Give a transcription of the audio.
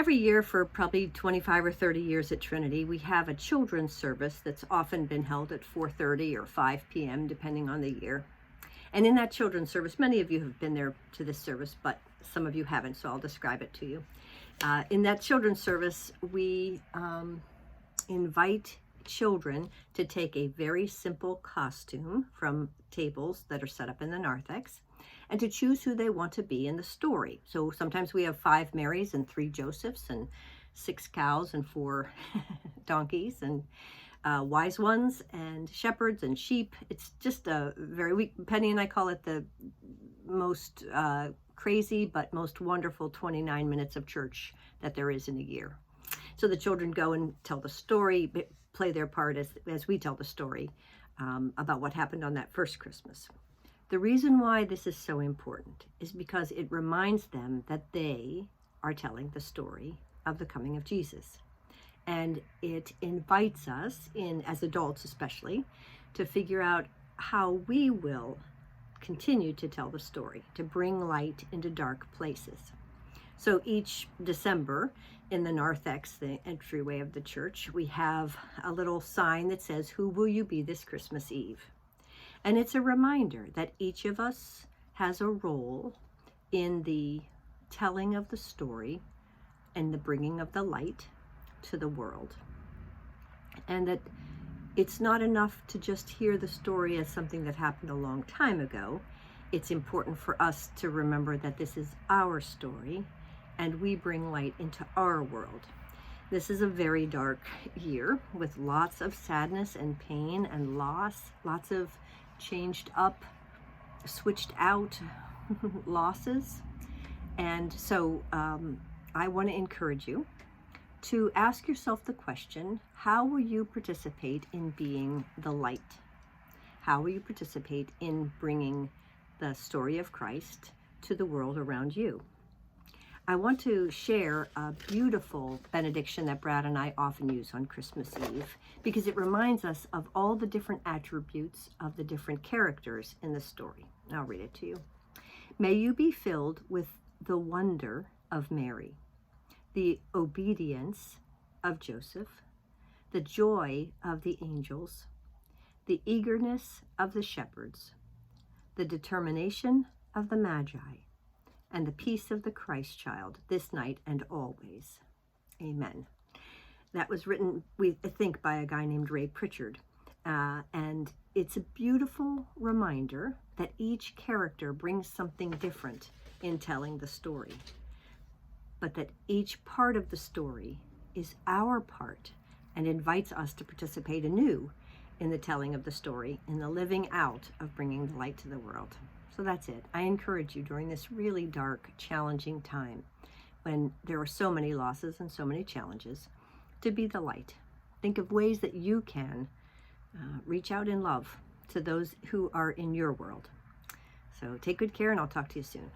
Every year for probably 25 or 30 years at Trinity, we have a children's service that's often been held at 4:30 or 5 p.m., depending on the year. And in that children's service, many of you have been there to this service, but some of you haven't, so I'll describe it to you. In that children's service, we invite children to take a very simple costume from tables that are set up in the narthex and to choose who they want to be in the story. So sometimes we have 5 Marys and 3 Josephs and 6 cows and 4 donkeys and wise ones and shepherds and sheep. It's just a Penny and I call it the most crazy but most wonderful 29 minutes of church that there is in a year. So the children go and tell the story, play their part as we tell the story about what happened on that first Christmas. The reason why this is so important is because it reminds them that they are telling the story of the coming of Jesus. And it invites us, as adults especially, to figure out how we will continue to tell the story, to bring light into dark places. So each December in the narthex, the entryway of the church, we have a little sign that says, "Who will you be this Christmas Eve?" And it's a reminder that each of us has a role in the telling of the story and the bringing of the light to the world. And that it's not enough to just hear the story as something that happened a long time ago. It's important for us to remember that this is our story and we bring light into our world. This is a very dark year with lots of sadness and pain and loss, lots of changed up, switched out losses. And so I want to encourage you to ask yourself the question, how will you participate in being the light? How will you participate in bringing the story of Christ to the world around you? I want to share a beautiful benediction that Brad and I often use on Christmas Eve because it reminds us of all the different attributes of the different characters in the story. I'll read it to you. May you be filled with the wonder of Mary, the obedience of Joseph, the joy of the angels, the eagerness of the shepherds, the determination of the Magi, and the peace of the Christ child this night and always. Amen. That was written, I think, by a guy named Ray Pritchard. And it's a beautiful reminder that each character brings something different in telling the story, but that each part of the story is our part and invites us to participate anew in the telling of the story, in the living out of bringing the light to the world. So that's it. I encourage you during this really dark, challenging time when there are so many losses and so many challenges to be the light. Think of ways that you can reach out in love to those who are in your world. So take good care and I'll talk to you soon.